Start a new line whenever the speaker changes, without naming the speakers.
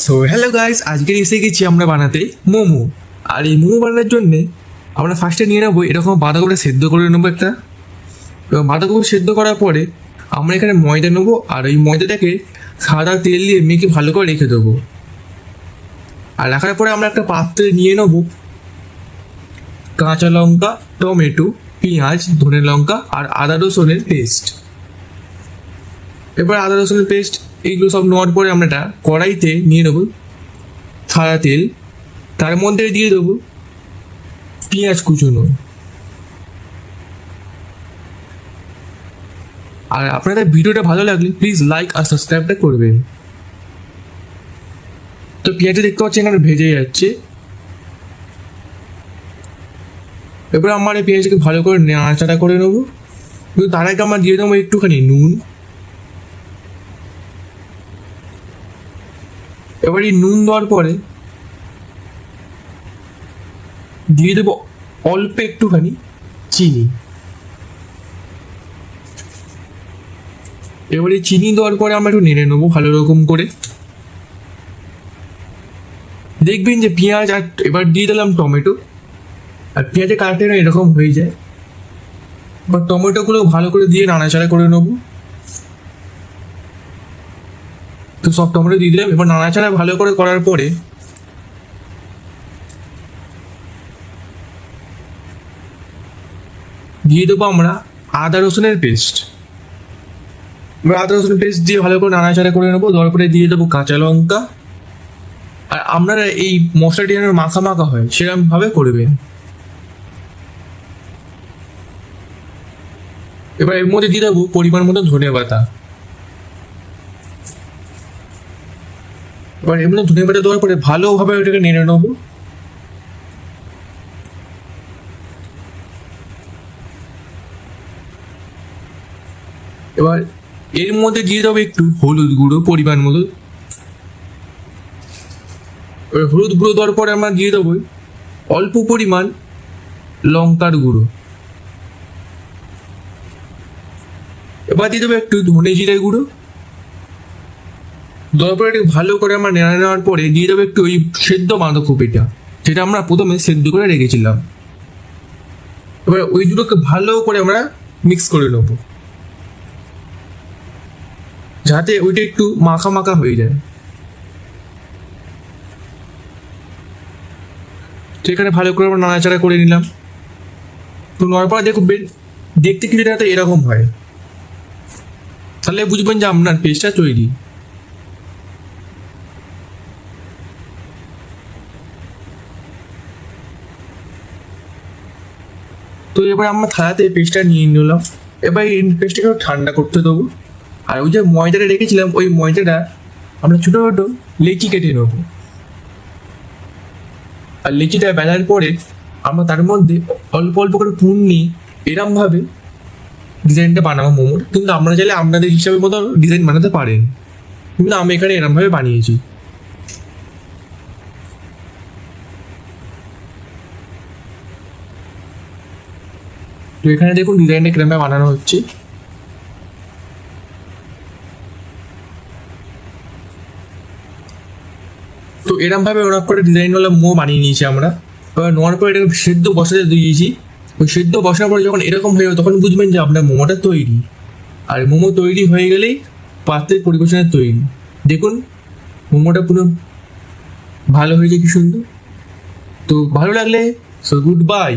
So hello guys, আজকে এসে গেছি আমরা বানাতে মোমো। আর এই মোমো বানানোর জন্যে আমরা ফার্স্টে নিয়ে নেবো এরকম বাঁধাকপি সেদ্ধ করে নেবো একটা। এবং বাঁধাকপি সেদ্ধ করার পরে আমরা এখানে ময়দা নেবো, আর এই ময়দাটাকে সাদা তেল দিয়ে মেখে ভালো করে রেখে দেবো। আর রাখার পরে আমরা একটা পাত্রে নিয়ে নেবো কাঁচা লঙ্কা, টমেটো, পেঁয়াজ, ধনে লঙ্কা আর আদা রসুনের পেস্ট। এবার আদা রসুনের পেস্ট এইগুলো সব নেওয়ার পরে আমরা একটা কড়াইতে নিয়ে নেবো সাদা তেল, তার মধ্যে দিয়ে দেবো পেঁয়াজ কুচোনো। আর আপনাদের ভিডিওটা ভালো লাগলে প্লিজ লাইক আর সাবস্ক্রাইবটা করবেন। তো পেঁয়াজটা দেখতে পাচ্ছি এখানে ভেজে যাচ্ছে। এবার আমার এই পেঁয়াজটাকে ভালো করে নাড়াচাড়া করে নেবো, কিন্তু তার আগে আমরা দিয়ে দেবো একটুখানি নুন। এবার এই নুন দেওয়ার পরে দিয়ে দেবো অল্প একটুখানি চিনি। এবার এই চিনি দেওয়ার পরে আমরা একটু নেড়ে নেবো ভালো রকম করে। দেখবেন যে পেঁয়াজ, আর এবার দিয়ে দিলাম টমেটো। আর পেঁয়াজের কালারটা এরকম হয়ে যায়, এবার টমেটোগুলো ভালো করে দিয়ে নাড়াচাড়া করে নেবো। তো সব টমেটো দিয়ে দিলাম। এবার নাড়াচাড়া ভালো করে করার পরে দিয়ে দেবো আমরা আদা রসুনের পেস্ট। এবার আদা রসুনের পেস্ট দিয়ে ভালো করে নাড়াচাড়া করে নেবো। দেওয়ার পরে দিয়ে দেবো কাঁচা লঙ্কা। আর আপনারা এই মশলাটি যেন মাখা মাখা হয় সেরকম ভাবে করবেন। এবার এর মধ্যে দিয়ে দেবো পরিমাণ মতো ধনে পাতা। এবার এর মধ্যে ধনে পাতা দেওয়ার পরে ভালোভাবে ওটাকে নেড়ে নেবো। এবার এর মধ্যে দিয়ে দেবো একটু হলুদ গুঁড়ো পরিমাণ মতো। এবার হলুদ গুঁড়ো দেওয়ার পরে আমরা দিয়ে দেবো অল্প পরিমাণ লঙ্কার গুঁড়ো। এবার দিয়ে দেবো একটু ধনে জিরে গুঁড়ো। দেওয়ার পরে একটু ভালো করে আমরা নেড়ে নেওয়ার পরে দিয়ে দেবো একটু ওই সেদ্ধ বাঁধাকপিটা, যেটা আমরা প্রথমে সেদ্ধ করে রেখেছিলাম। এবার ওই দুটোকে ভালো করে আমরা মিক্স করে নেবো, যাতে ওইটা একটু মাখা মাখা হয়ে যায়। তো এখানে ভালো করে আমরা নাড়াচাড়া করে নিলাম। তো নেওয়ার পরে দেখবেন দেখতে কিছুটা যাতে এরকম হয়, তাহলে বুঝবেন যে আপনার পেস্টটা তৈরি। তো এবার আমরা থালাতে পেস্টটা নিয়ে নিলাম। এবার এই পেস্টটাকে ঠান্ডা করতে দেবো। আর ওই যে ময়দাটা রেখেছিলাম ওই ময়দাটা আমরা ছোটো ছোটো লেচি কেটে নেবো। আর লেচিটা বেলার পরে আমরা তার মধ্যে অল্প অল্প করে পুর নিয়ে এরমভাবে ডিজাইনটা বানাবো মোমোর। কিন্তু আমরা চাইলে আপনাদের হিসাবে মতো ডিজাইন বানাতে পারেন, কিন্তু আমি এখানে এরমভাবে বানিয়েছি। তো এখানে দেখুন ডিজাইনটা কিরমভাবে বানানো হচ্ছে। তো এরমভাবে ওরকম করে ডিজাইনওয়ালা মোমো বানিয়ে নিয়েছি আমরা। এবার নেওয়ার পরে এটাকে সেদ্ধ বসাতে দিয়েছি। ওই সেদ্ধ বসার পরে যখন এরকম হয়ে যাবে তখন বুঝবেন যে আপনার মোমোটা তৈরি। আর মোমো তৈরি হয়ে গেলেই পাত্রের পরিবেশনের তৈরি। দেখুন মোমোটা পুরো ভালো হয়েছে, কি সুন্দর। তো ভালো লাগলে সো গুড বাই।